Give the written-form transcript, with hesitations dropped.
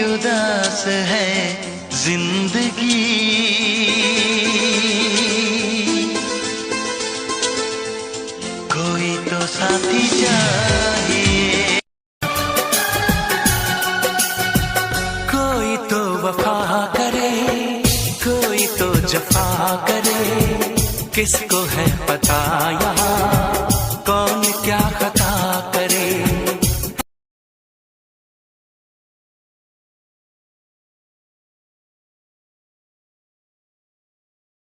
उदास है जिंदगी, कोई तो साथी चाहिए, कोई तो वफा करे, कोई तो जफा करे, किसको